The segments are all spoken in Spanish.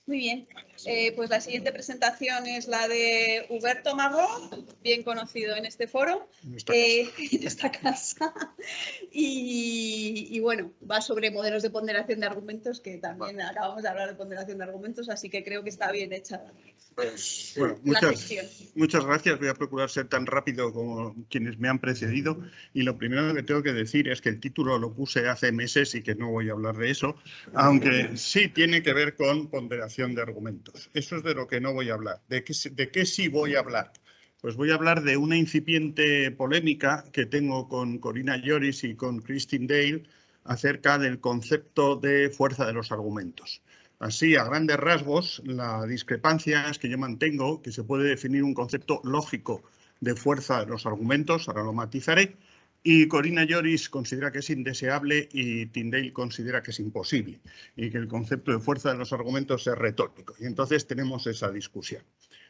Muy bien. Pues la siguiente presentación es la de Huberto Magó, bien conocido en este foro, en esta casa. Y bueno, va sobre modelos de ponderación de argumentos, que también acabamos de hablar de ponderación de argumentos, así que creo que está bien hecha. Pues, bueno, muchas gracias. Voy a procurar ser tan rápido como quienes me han precedido. Y lo primero que tengo que decir es que el título lo puse hace meses y que no voy a hablar de eso, aunque sí tiene que ver con ponderación de argumentos. Eso es de lo que no voy a hablar. ¿De qué sí voy a hablar? Pues voy a hablar de una incipiente polémica que tengo con Corina Yoris y con Christine Dale acerca del concepto de fuerza de los argumentos. Así, a grandes rasgos, la discrepancia es que yo mantengo que se puede definir un concepto lógico de fuerza de los argumentos, ahora lo matizaré, y Corina Yoris considera que es indeseable y Tyndale considera que es imposible, y que el concepto de fuerza de los argumentos es retórico. Y entonces tenemos esa discusión.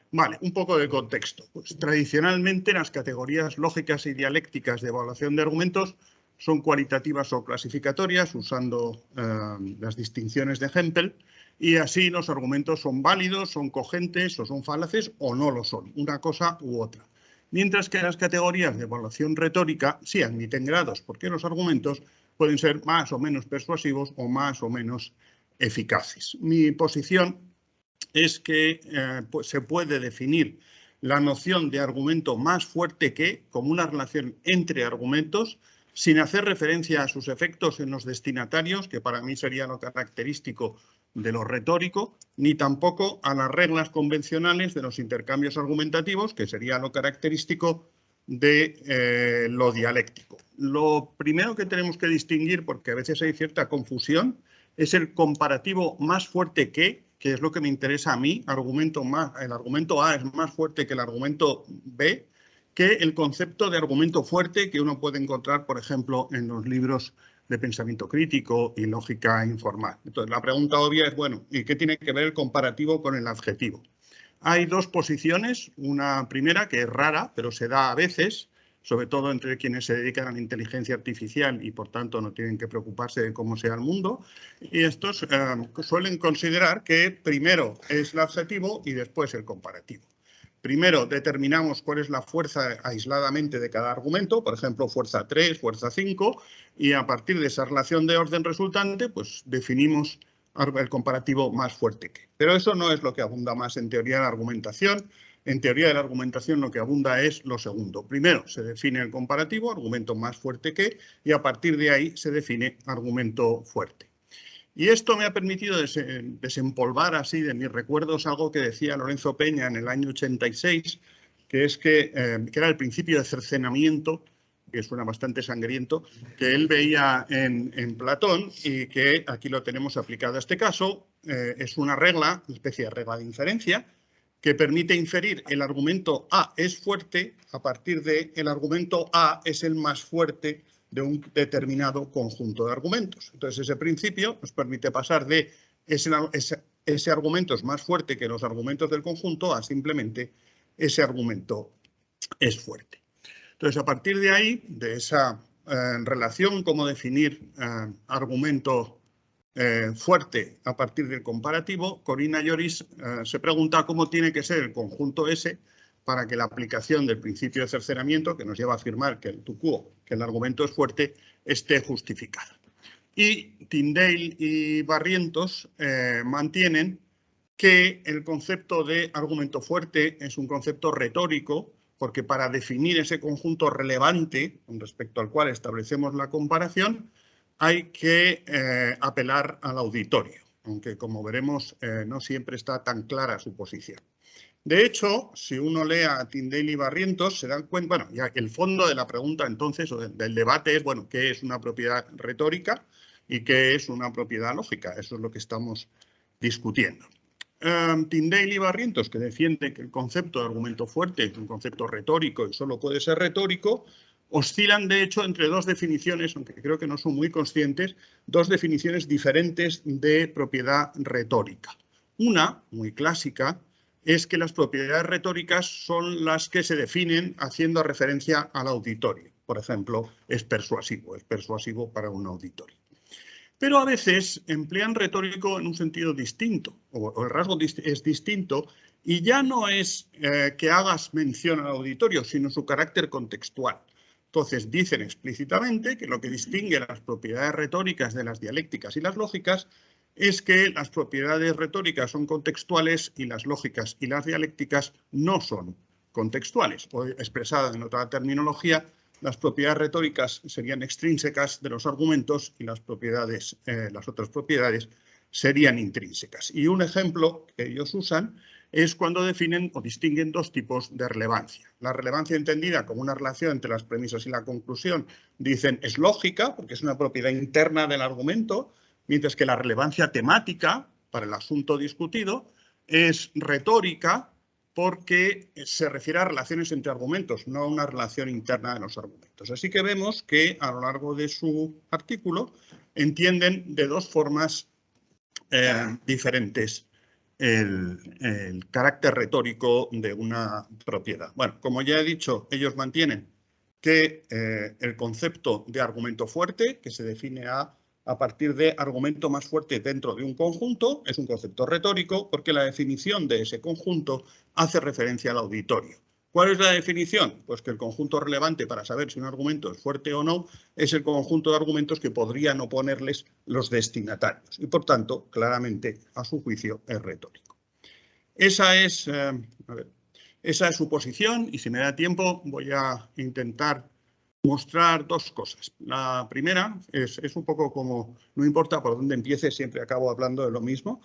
Vale, un poco de contexto. Pues, tradicionalmente, las categorías lógicas y dialécticas de evaluación de argumentos son cualitativas o clasificatorias, usando las distinciones de Hempel, y así los argumentos son válidos, son cogentes o son falaces o no lo son, una cosa u otra. Mientras que las categorías de evaluación retórica sí admiten grados, porque los argumentos pueden ser más o menos persuasivos o más o menos eficaces. Mi posición es que pues se puede definir la noción de argumento más fuerte que como una relación entre argumentos, sin hacer referencia a sus efectos en los destinatarios, que para mí sería lo característico de lo retórico, ni tampoco a las reglas convencionales de los intercambios argumentativos, que sería lo característico de lo dialéctico. Lo primero que tenemos que distinguir, porque a veces hay cierta confusión, es el comparativo más fuerte que es lo que me interesa a mí. El argumento A es más fuerte que el argumento B, que el concepto de argumento fuerte que uno puede encontrar, por ejemplo, en los libros de pensamiento crítico y lógica informal. Entonces, la pregunta obvia es, bueno, ¿y qué tiene que ver el comparativo con el adjetivo? Hay dos posiciones, una primera que es rara, pero se da a veces, sobre todo entre quienes se dedican a la inteligencia artificial y, por tanto, no tienen que preocuparse de cómo sea el mundo. Y estos suelen considerar que primero es el adjetivo y después el comparativo. Primero determinamos cuál es la fuerza aisladamente de cada argumento, por ejemplo, fuerza 3, fuerza 5, y a partir de esa relación de orden resultante, pues definimos el comparativo más fuerte que. Pero eso no es lo que abunda más en teoría de la argumentación. En teoría de la argumentación lo que abunda es lo segundo. Primero se define el comparativo, argumento más fuerte que, y a partir de ahí se define argumento fuerte. Y esto me ha permitido desempolvar así de mis recuerdos algo que decía Lorenzo Peña en el año 86, que es que era el principio de cercenamiento, que suena bastante sangriento, que él veía en Platón y que aquí lo tenemos aplicado a este caso. Es una regla, una especie de regla de inferencia, que permite inferir el argumento A es fuerte a partir de el argumento A es el más fuerte de un determinado conjunto de argumentos. Entonces, ese principio nos permite pasar de ese argumento es más fuerte que los argumentos del conjunto a simplemente ese argumento es fuerte. Entonces, a partir de ahí, de esa relación, cómo definir argumento fuerte a partir del comparativo, Corina Yoris se pregunta cómo tiene que ser el conjunto S para que la aplicación del principio de cercenamiento, que nos lleva a afirmar que el tu quo, que el argumento es fuerte, esté justificada. Y Tyndale y Barrientos mantienen que el concepto de argumento fuerte es un concepto retórico, porque para definir ese conjunto relevante con respecto al cual establecemos la comparación, hay que apelar al auditorio, aunque como veremos no siempre está tan clara su posición. De hecho, si uno lee a Tyndale y Barrientos, se dan cuenta, bueno, ya el fondo de la pregunta entonces, o del debate es, bueno, ¿qué es una propiedad retórica y qué es una propiedad lógica? Eso es lo que estamos discutiendo. Tyndale y Barrientos, que defienden que el concepto de argumento fuerte es un concepto retórico y solo puede ser retórico, oscilan de hecho entre dos definiciones, aunque creo que no son muy conscientes, dos definiciones diferentes de propiedad retórica. Una, muy clásica, es que las propiedades retóricas son las que se definen haciendo referencia al auditorio. Por ejemplo, es persuasivo para un auditorio. pero a veces emplean retórico en un sentido distinto, o el rasgo es distinto, y ya no es que hagas mención al auditorio, sino su carácter contextual. Entonces, dicen explícitamente que lo que distingue las propiedades retóricas de las dialécticas y las lógicas es que las propiedades retóricas son contextuales y las lógicas y las dialécticas no son contextuales. O expresada en otra terminología, las propiedades retóricas serían extrínsecas de los argumentos y las otras propiedades serían intrínsecas. Y un ejemplo que ellos usan es cuando definen o distinguen dos tipos de relevancia. La relevancia entendida como una relación entre las premisas y la conclusión, dicen, es lógica, porque es una propiedad interna del argumento, mientras que la relevancia temática, para el asunto discutido, es retórica, porque se refiere a relaciones entre argumentos, no a una relación interna de los argumentos. Así que vemos que a lo largo de su artículo entienden de dos formas diferentes el carácter retórico de una propiedad. Bueno, como ya he dicho, ellos mantienen que el concepto de argumento fuerte, que se define a partir de argumento más fuerte dentro de un conjunto, es un concepto retórico porque la definición de ese conjunto hace referencia al auditorio. ¿Cuál es la definición? Pues que el conjunto relevante para saber si un argumento es fuerte o no es el conjunto de argumentos que podrían oponerles los destinatarios y, por tanto, claramente, a su juicio, es retórico. Esa es su posición y si me da tiempo voy a intentar mostrar dos cosas. La primera es un poco como, no importa por dónde empiece, siempre acabo hablando de lo mismo.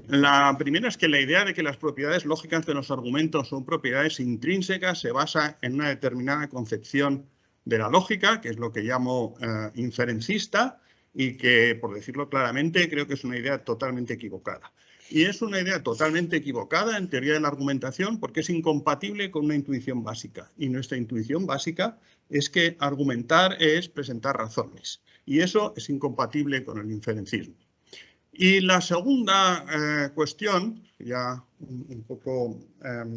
La primera es que la idea de que las propiedades lógicas de los argumentos son propiedades intrínsecas se basa en una determinada concepción de la lógica, que es lo que llamo inferencista, y que, por decirlo claramente, creo que es una idea totalmente equivocada. Y es una idea totalmente equivocada en teoría de la argumentación porque es incompatible con una intuición básica. Y nuestra intuición básica es que argumentar es presentar razones. Y eso es incompatible con el inferencismo. Y la segunda cuestión, ya un poco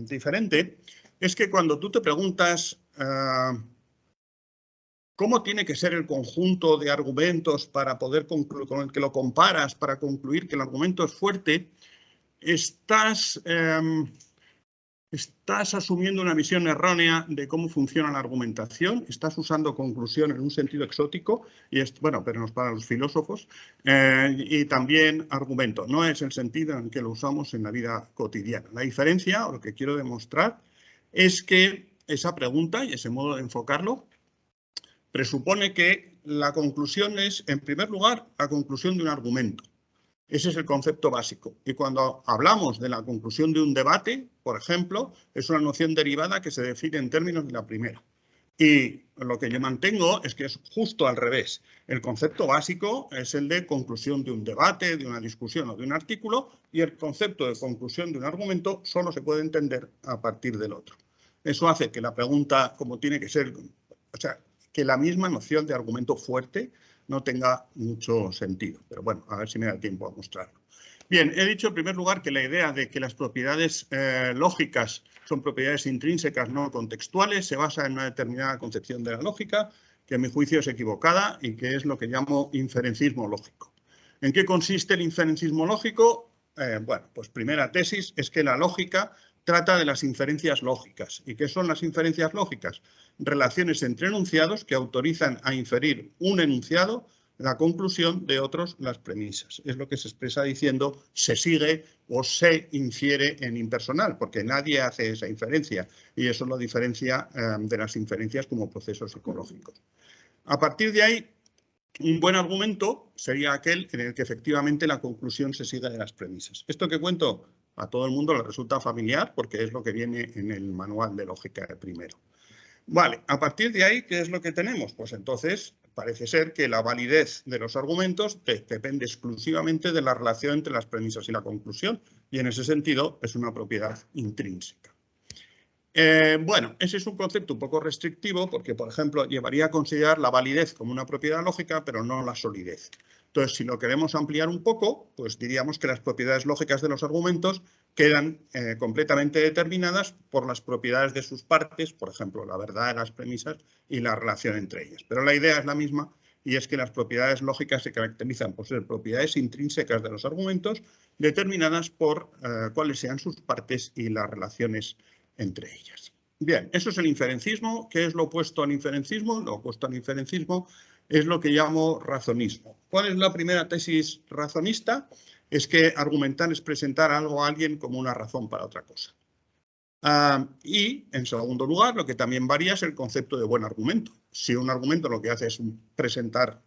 diferente, es que cuando tú te preguntas ¿cómo tiene que ser el conjunto de argumentos para poder concluir, con el que lo comparas para concluir que el argumento es fuerte? Estás asumiendo una visión errónea de cómo funciona la argumentación, estás usando conclusión en un sentido exótico, y bueno, pero no es para los filósofos, y también argumento. No es el sentido en que lo usamos en la vida cotidiana. La diferencia, o lo que quiero demostrar, es que esa pregunta y ese modo de enfocarlo presupone que la conclusión es, en primer lugar, la conclusión de un argumento. Ese es el concepto básico. Y cuando hablamos de la conclusión de un debate, por ejemplo, es una noción derivada que se define en términos de la primera. Y lo que yo mantengo es que es justo al revés. El concepto básico es el de conclusión de un debate, de una discusión o de un artículo, y el concepto de conclusión de un argumento solo se puede entender a partir del otro. Eso hace que la pregunta, como tiene que ser, o sea, que la misma noción de argumento fuerte no tenga mucho sentido. Pero bueno, a ver si me da tiempo a mostrarlo. Bien, he dicho en primer lugar que la idea de que las propiedades lógicas son propiedades intrínsecas, no contextuales, se basa en una determinada concepción de la lógica, que a mi juicio es equivocada y que es lo que llamo inferencismo lógico. ¿En qué consiste el inferencismo lógico? Bueno, pues primera tesis es que la lógica trata de las inferencias lógicas. ¿Y qué son las inferencias lógicas? Relaciones entre enunciados que autorizan a inferir un enunciado la conclusión de otros las premisas. Es lo que se expresa diciendo se sigue o se infiere en impersonal, porque nadie hace esa inferencia y eso lo diferencia de las inferencias como procesos psicológicos. A partir de ahí, un buen argumento sería aquel en el que efectivamente la conclusión se sigue de las premisas. Esto que cuento a todo el mundo le resulta familiar porque es lo que viene en el manual de lógica de primero. Vale, a partir de ahí, ¿qué es lo que tenemos? Pues entonces parece ser que la validez de los argumentos depende exclusivamente de la relación entre las premisas y la conclusión y en ese sentido es una propiedad intrínseca. Bueno, ese es un concepto un poco restrictivo porque, por ejemplo, llevaría a considerar la validez como una propiedad lógica, pero no la solidez. Entonces, si lo queremos ampliar un poco, pues diríamos que las propiedades lógicas de los argumentos quedan completamente determinadas por las propiedades de sus partes, por ejemplo, la verdad de las premisas y la relación entre ellas. Pero la idea es la misma y es que las propiedades lógicas se caracterizan por ser propiedades intrínsecas de los argumentos determinadas por cuáles sean sus partes y las relaciones entre ellas. Bien, eso es el inferencismo. ¿Qué es lo opuesto al inferencismo? Lo opuesto al inferencismo es lo que llamo razonismo. ¿Cuál es la primera tesis razonista? Es que argumentar es presentar algo a alguien como una razón para otra cosa. Y, en segundo lugar, lo que también varía es el concepto de buen argumento. Si un argumento lo que hace es presentar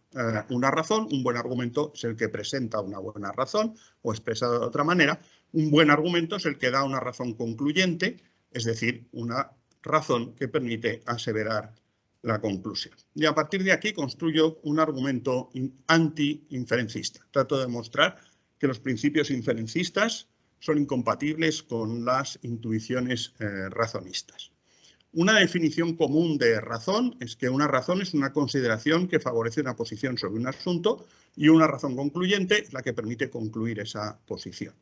una razón, un buen argumento es el que presenta una buena razón, o expresado de otra manera, un buen argumento es el que da una razón concluyente, es decir, una razón que permite aseverar la conclusión. Y a partir de aquí construyo un argumento anti-inferencista. Trato de demostrar que los principios inferencistas son incompatibles con las intuiciones razonistas. Una definición común de razón es que una razón es una consideración que favorece una posición sobre un asunto y una razón concluyente es la que permite concluir esa posición.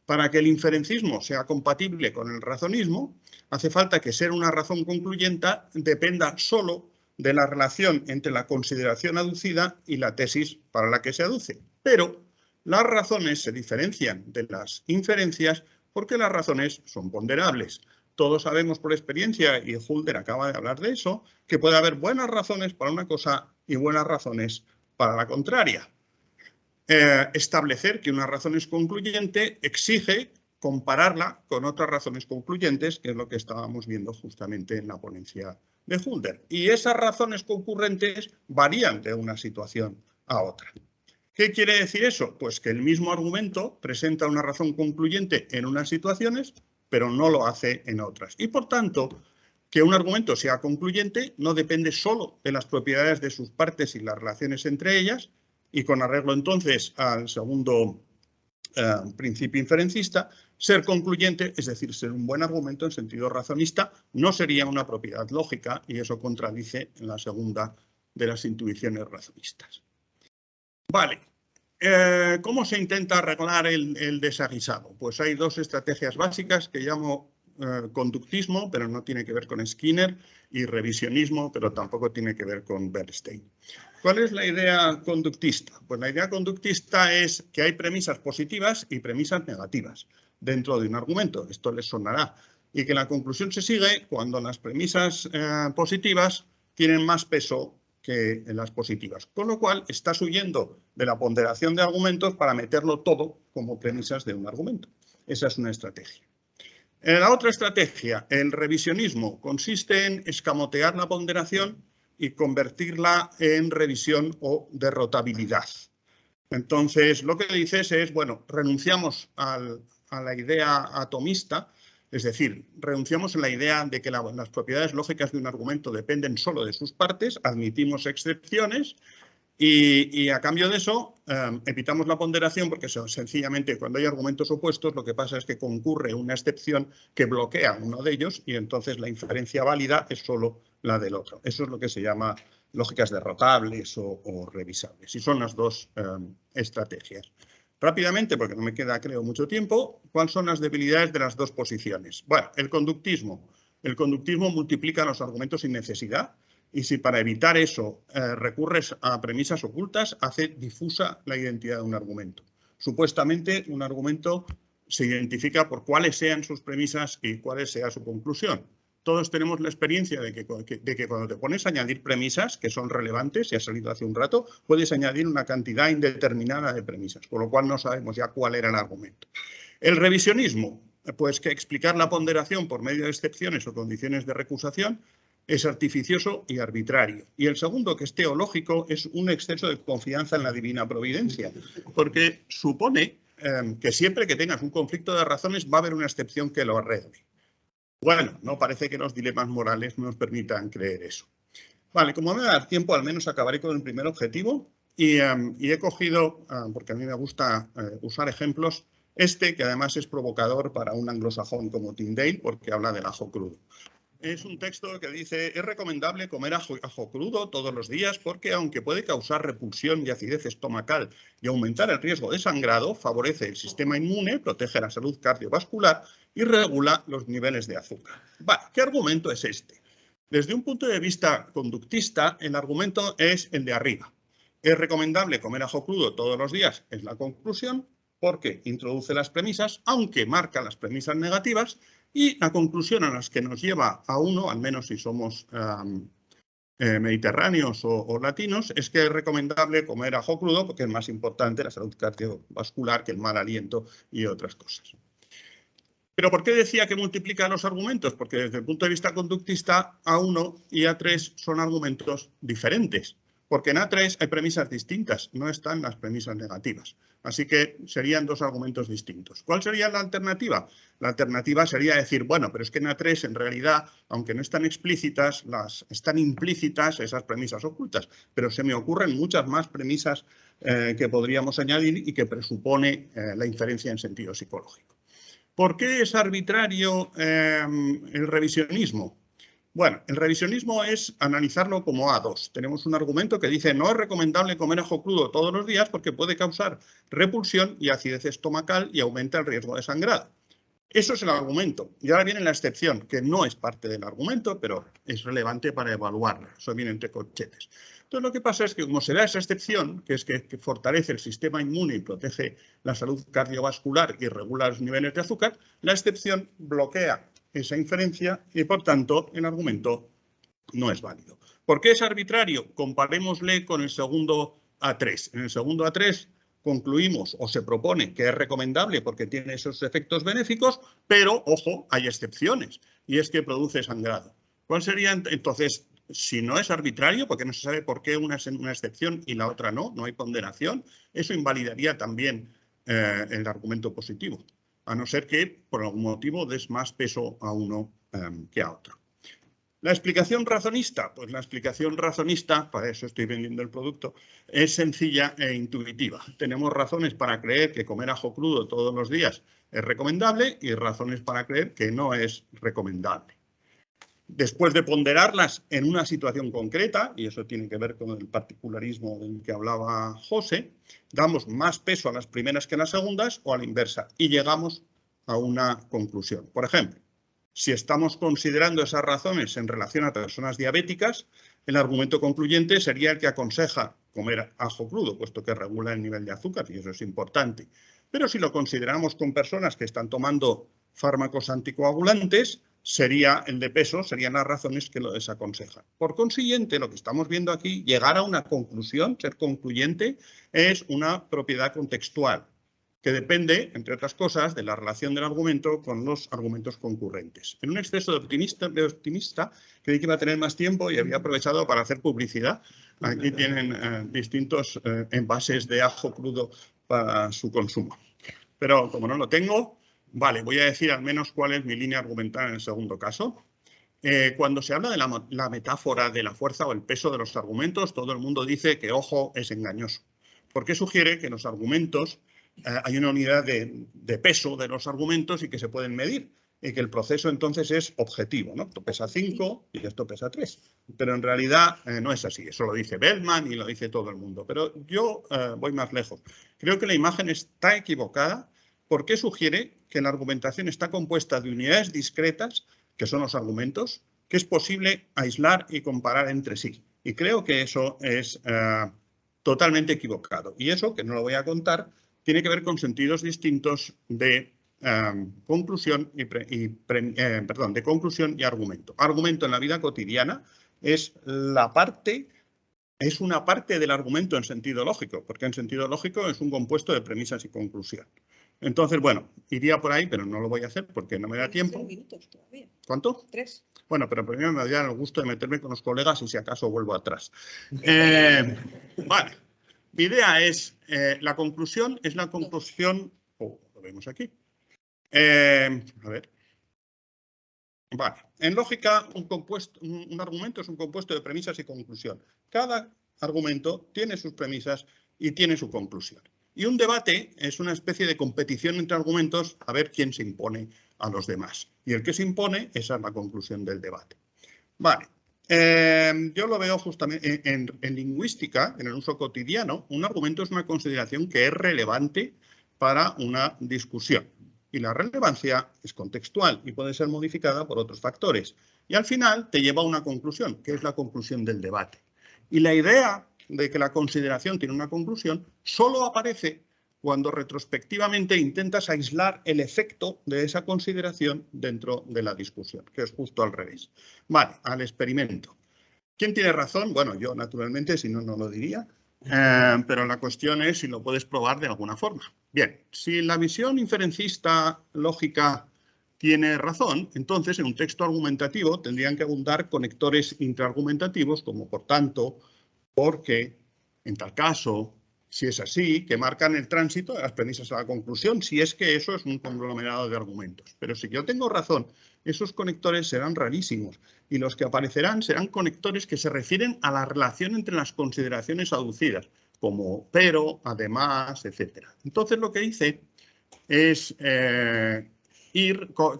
Para que el inferencismo sea compatible con el razonismo, hace falta que ser una razón concluyente dependa solo de la relación entre la consideración aducida y la tesis para la que se aduce. Pero las razones se diferencian de las inferencias porque las razones son ponderables. Todos sabemos por experiencia, y Hölder acaba de hablar de eso, que puede haber buenas razones para una cosa y buenas razones para la contraria. Establecer que una razón es concluyente exige compararla con otras razones concluyentes, que es lo que estábamos viendo justamente en la ponencia de Hölder. Y esas razones concurrentes varían de una situación a otra. ¿Qué quiere decir eso? Pues que el mismo argumento presenta una razón concluyente en unas situaciones, pero no lo hace en otras. Y por tanto, que un argumento sea concluyente no depende solo de las propiedades de sus partes y las relaciones entre ellas, y con arreglo entonces al segundo principio inferencista, ser concluyente, es decir, ser un buen argumento en sentido razonista, no sería una propiedad lógica y eso contradice en la segunda de las intuiciones razonistas. Vale, ¿cómo se intenta arreglar el desaguisado? Pues hay dos estrategias básicas que llamo conductismo, pero no tiene que ver con Skinner, y revisionismo, pero tampoco tiene que ver con Bernstein. ¿Cuál es la idea conductista? Pues la idea conductista es que hay premisas positivas y premisas negativas dentro de un argumento. Esto les sonará. Y que la conclusión se sigue cuando las premisas positivas tienen más peso que en las positivas. Con lo cual, estás huyendo de la ponderación de argumentos para meterlo todo como premisas de un argumento. Esa es una estrategia. La otra estrategia, el revisionismo, consiste en escamotear la ponderación y convertirla en revisión o derrotabilidad. Entonces, lo que dices es, bueno, renunciamos a la idea atomista, es decir, renunciamos a la idea de que las propiedades lógicas de un argumento dependen solo de sus partes, admitimos excepciones y a cambio de eso evitamos la ponderación porque sencillamente cuando hay argumentos opuestos lo que pasa es que concurre una excepción que bloquea uno de ellos y entonces la inferencia válida es solo la del otro. Eso es lo que se llama lógicas derrotables o revisables y son las dos estrategias. Rápidamente, porque no me queda, creo, mucho tiempo, ¿cuáles son las debilidades de las dos posiciones? Bueno, el conductismo. El conductismo multiplica los argumentos sin necesidad y si para evitar eso recurres a premisas ocultas, hace difusa la identidad de un argumento. Supuestamente, un argumento se identifica por cuáles sean sus premisas y cuál sea su conclusión. Todos tenemos la experiencia de que cuando te pones a añadir premisas que son relevantes, y ha salido hace un rato, puedes añadir una cantidad indeterminada de premisas, con lo cual no sabemos ya cuál era el argumento. El revisionismo, pues que explicar la ponderación por medio de excepciones o condiciones de recusación es artificioso y arbitrario. Y el segundo, que es teológico, es un exceso de confianza en la divina providencia, porque supone que siempre que tengas un conflicto de razones va a haber una excepción que lo arregle. Bueno, no parece que los dilemas morales nos permitan creer eso. Vale, como me va a dar tiempo, al menos acabaré con el primer objetivo y he cogido, porque a mí me gusta usar ejemplos, que además es provocador para un anglosajón como Tyndale, porque habla del ajo crudo. Es un texto que dice, es recomendable comer ajo crudo todos los días porque aunque puede causar repulsión y acidez estomacal y aumentar el riesgo de sangrado, favorece el sistema inmune, protege la salud cardiovascular y regula los niveles de azúcar. Vale, ¿qué argumento es este? Desde un punto de vista conductista, el argumento es el de arriba. Es recomendable comer ajo crudo todos los días, es la conclusión, porque introduce las premisas, aunque marca las premisas negativas, y la conclusión a las que nos lleva a uno, al menos si somos mediterráneos o latinos, es que es recomendable comer ajo crudo porque es más importante la salud cardiovascular que el mal aliento y otras cosas. ¿Pero por qué decía que multiplica los argumentos? Porque desde el punto de vista conductista, A1 y A3 son argumentos diferentes. Porque en A3 hay premisas distintas, no están las premisas negativas. Así que serían dos argumentos distintos. ¿Cuál sería la alternativa? La alternativa sería decir, bueno, pero es que en A3 en realidad, aunque no están explícitas, están implícitas esas premisas ocultas. Pero se me ocurren muchas más premisas que podríamos añadir y que presupone la inferencia en sentido psicológico. ¿Por qué es arbitrario el revisionismo? Bueno, el revisionismo es analizarlo como A2. Tenemos un argumento que dice no es recomendable comer ajo crudo todos los días porque puede causar repulsión y acidez estomacal y aumenta el riesgo de sangrado. Eso es el argumento. Y ahora viene la excepción, que no es parte del argumento, pero es relevante para evaluarla. Eso viene entre corchetes. Entonces, lo que pasa es que como se da esa excepción, que es que fortalece el sistema inmune y protege la salud cardiovascular y regula los niveles de azúcar, la excepción bloquea esa inferencia y, por tanto, el argumento no es válido. ¿Por qué es arbitrario? Comparémosle con el segundo A3. En el segundo A3 concluimos o se propone que es recomendable porque tiene esos efectos benéficos, pero, ojo, hay excepciones, y es que produce sangrado. ¿Cuál sería entonces, si no es arbitrario, porque no se sabe por qué una es una excepción y la otra no hay ponderación? Eso invalidaría también el argumento positivo, a no ser que por algún motivo des más peso a uno que a otro. La explicación razonista, pues la explicación razonista, para eso estoy vendiendo el producto, es sencilla e intuitiva. Tenemos razones para creer que comer ajo crudo todos los días es recomendable y razones para creer que no es recomendable. Después de ponderarlas en una situación concreta, y eso tiene que ver con el particularismo del que hablaba José, damos más peso a las primeras que a las segundas o a la inversa y llegamos a una conclusión. Por ejemplo, si estamos considerando esas razones en relación a personas diabéticas, el argumento concluyente sería el que aconseja comer ajo crudo, puesto que regula el nivel de azúcar, y eso es importante. Pero si lo consideramos con personas que están tomando fármacos anticoagulantes, sería el de peso, serían las razones que lo desaconsejan. Por consiguiente, lo que estamos viendo aquí, llegar a una conclusión, ser concluyente, es una propiedad contextual, que depende, entre otras cosas, de la relación del argumento con los argumentos concurrentes. En un exceso de optimista creí que iba a tener más tiempo y había aprovechado para hacer publicidad. Aquí tienen distintos envases de ajo crudo para su consumo. Pero como no lo tengo, vale, voy a decir al menos cuál es mi línea argumental en el segundo caso. Cuando se habla de la metáfora de la fuerza o el peso de los argumentos, todo el mundo dice que ojo es engañoso, porque sugiere que los argumentos hay una unidad de peso de los argumentos y que se pueden medir y que el proceso entonces es objetivo, ¿no? Esto pesa 5 y esto pesa 3. Pero en realidad no es así. Eso lo dice Bellman y lo dice todo el mundo. Pero yo voy más lejos. Creo que la imagen está equivocada porque sugiere que la argumentación está compuesta de unidades discretas, que son los argumentos, que es posible aislar y comparar entre sí. Y creo que eso es totalmente equivocado. Y eso, que no lo voy a contar, tiene que ver con sentidos distintos de conclusión de conclusión y argumento. Argumento en la vida cotidiana es una parte del argumento en sentido lógico, porque en sentido lógico es un compuesto de premisas y conclusión. Entonces, bueno, iría por ahí, pero no lo voy a hacer porque no me da tiempo. 3 minutos todavía. ¿Cuánto? 3. Bueno, pero primero me daría el gusto de meterme con los colegas y si acaso vuelvo atrás. Vale. Mi idea es, la conclusión es la conclusión, lo vemos aquí. A ver. Vale. En lógica, un argumento es un compuesto de premisas y conclusión. Cada argumento tiene sus premisas y tiene su conclusión. Y un debate es una especie de competición entre argumentos a ver quién se impone a los demás. Y el que se impone, esa es la conclusión del debate. Vale. Yo lo veo justamente en lingüística, en el uso cotidiano, un argumento es una consideración que es relevante para una discusión. Y la relevancia es contextual y puede ser modificada por otros factores. Y al final te lleva a una conclusión, que es la conclusión del debate. Y la idea de que la consideración tiene una conclusión solo aparece cuando retrospectivamente intentas aislar el efecto de esa consideración dentro de la discusión, que es justo al revés. Vale, al experimento. ¿Quién tiene razón? Bueno, yo naturalmente, si no, no lo diría. Pero la cuestión es si lo puedes probar de alguna forma. Bien, si la visión inferencista lógica tiene razón, entonces en un texto argumentativo tendrían que abundar conectores intraargumentativos como por tanto, porque, en tal caso, si es así, que marcan el tránsito de las premisas a la conclusión, si es que eso es un conglomerado de argumentos. Pero si yo tengo razón, esos conectores serán rarísimos y los que aparecerán serán conectores que se refieren a la relación entre las consideraciones aducidas, como pero, además, etc. Entonces lo que hice es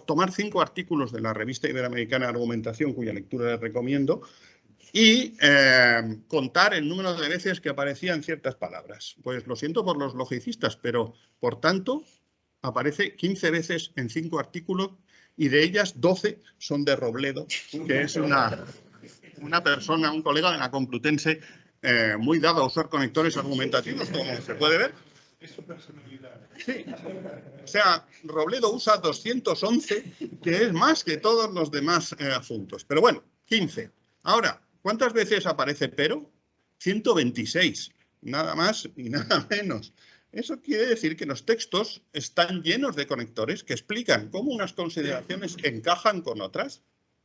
tomar 5 artículos de la Revista Iberoamericana de Argumentación, cuya lectura les recomiendo, y contar el número de veces que aparecían ciertas palabras. Pues lo siento por los logicistas, pero por tanto aparece 15 veces en 5 artículos y de ellas 12 son de Robledo, que es una persona, un colega de la Complutense muy dado a usar conectores argumentativos, como se puede ver. Es su personalidad. Sí. O sea, Robledo usa 211, que es más que todos los demás asuntos. Pero bueno, 15. Ahora, ¿cuántas veces aparece pero? 126, nada más y nada menos. Eso quiere decir que los textos están llenos de conectores que explican cómo unas consideraciones encajan con otras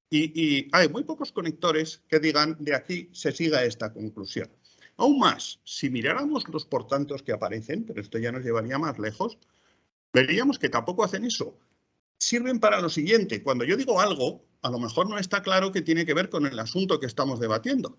y hay muy pocos conectores que digan de aquí se siga esta conclusión. Aún más, si miráramos los portantos que aparecen, pero esto ya nos llevaría más lejos, veríamos que tampoco hacen eso. Sirven para lo siguiente. Cuando yo digo algo, a lo mejor no está claro que tiene que ver con el asunto que estamos debatiendo.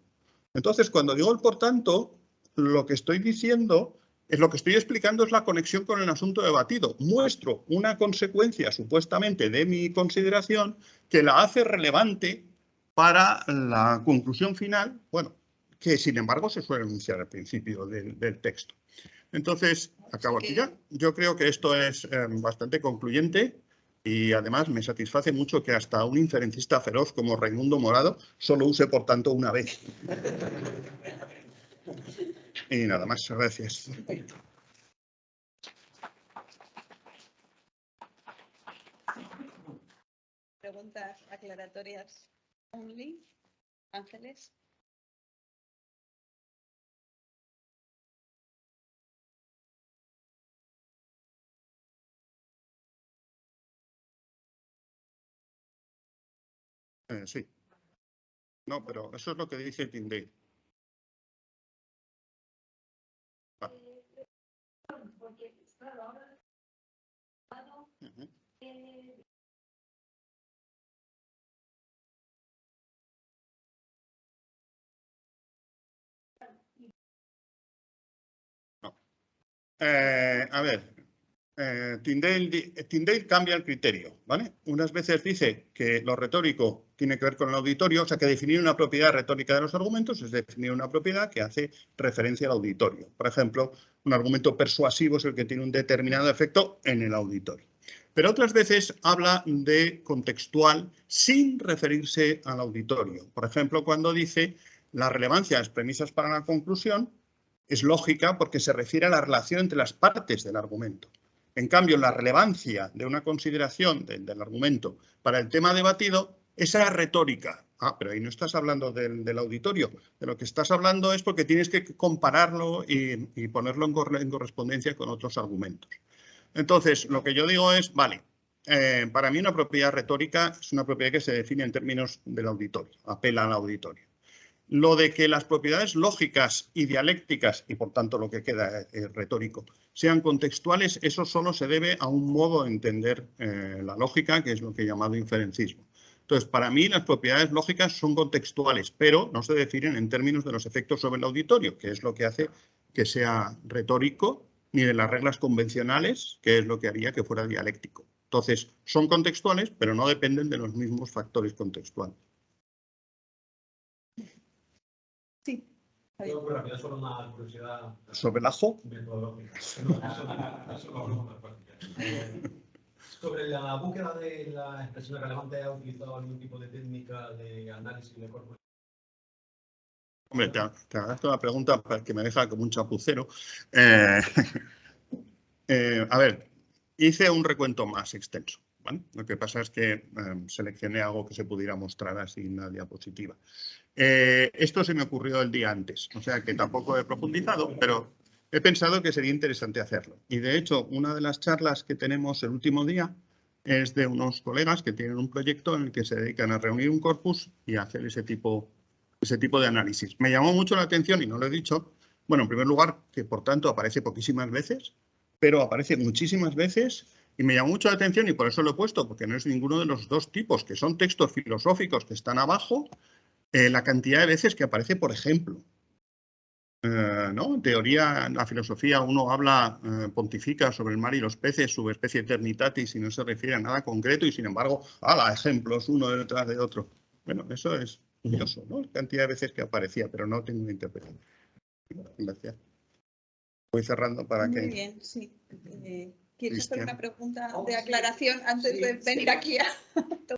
Entonces, cuando digo el por tanto, lo que estoy diciendo es lo que estoy explicando es la conexión con el asunto debatido. Muestro una consecuencia supuestamente de mi consideración que la hace relevante para la conclusión final, bueno, que sin embargo se suele anunciar al principio del texto. Entonces, acabo aquí ya. Yo creo que esto es bastante concluyente y además me satisface mucho que hasta un inferencista feroz como Raimundo Morado solo use por tanto una vez. Y nada más, gracias. Preguntas aclaratorias. Only. Ángeles. Sí. No, pero eso es lo que dice Tyndale. No. A ver, Tyndale cambia el criterio, ¿vale? Unas veces dice que lo retórico tiene que ver con el auditorio, o sea que definir una propiedad retórica de los argumentos es definir una propiedad que hace referencia al auditorio. Por ejemplo, un argumento persuasivo es el que tiene un determinado efecto en el auditorio. Pero otras veces habla de contextual sin referirse al auditorio. Por ejemplo, cuando dice la relevancia de las premisas para la conclusión es lógica porque se refiere a la relación entre las partes del argumento. En cambio, la relevancia de una consideración del argumento para el tema debatido, esa es retórica. Ah, pero ahí no estás hablando del auditorio. De lo que estás hablando es porque tienes que compararlo y ponerlo en correspondencia con otros argumentos. Entonces, lo que yo digo es, vale, para mí una propiedad retórica es una propiedad que se define en términos del auditorio, apela al auditorio. Lo de que las propiedades lógicas y dialécticas, y por tanto lo que queda retórico, sean contextuales, eso solo se debe a un modo de entender la lógica, que es lo que he llamado inferencismo. Entonces, para mí las propiedades lógicas son contextuales, pero no se definen en términos de los efectos sobre el auditorio, que es lo que hace que sea retórico, ni de las reglas convencionales, que es lo que haría que fuera dialéctico. Entonces, son contextuales, pero no dependen de los mismos factores contextuales. Sí. Yo, por rápido, solo una curiosidad. ¿Sobre el ajo? Metodológica. Sobre la búsqueda de la expresión relevante, ¿ha utilizado algún tipo de técnica de análisis de corpus? Hombre, te agradezco la pregunta que me deja como un chapucero. A ver, hice un recuento más extenso, ¿vale? Lo que pasa es que seleccioné algo que se pudiera mostrar así en la diapositiva. Esto se me ocurrió el día antes, o sea que tampoco he profundizado, pero he pensado que sería interesante hacerlo. Y de hecho, una de las charlas que tenemos el último día es de unos colegas que tienen un proyecto en el que se dedican a reunir un corpus y a hacer ese tipo de análisis. Me llamó mucho la atención, y no lo he dicho, bueno, en primer lugar, que por tanto aparece poquísimas veces, pero aparece muchísimas veces y me llamó mucho la atención y por eso lo he puesto, porque no es ninguno de los dos tipos, que son textos filosóficos que están abajo, la cantidad de veces que aparece, por ejemplo. ¿No? En teoría, en la filosofía uno habla, pontifica sobre el mar y los peces, subespecie eternitatis, y no se refiere a nada concreto y sin embargo, ejemplos uno detrás de otro. Bueno, eso es curioso, ¿no? La cantidad de veces que aparecía, pero no tengo una interpretación. Gracias. Voy cerrando para que... Muy bien, sí. ¿Quieres hacer una pregunta de aclaración antes de venir aquí a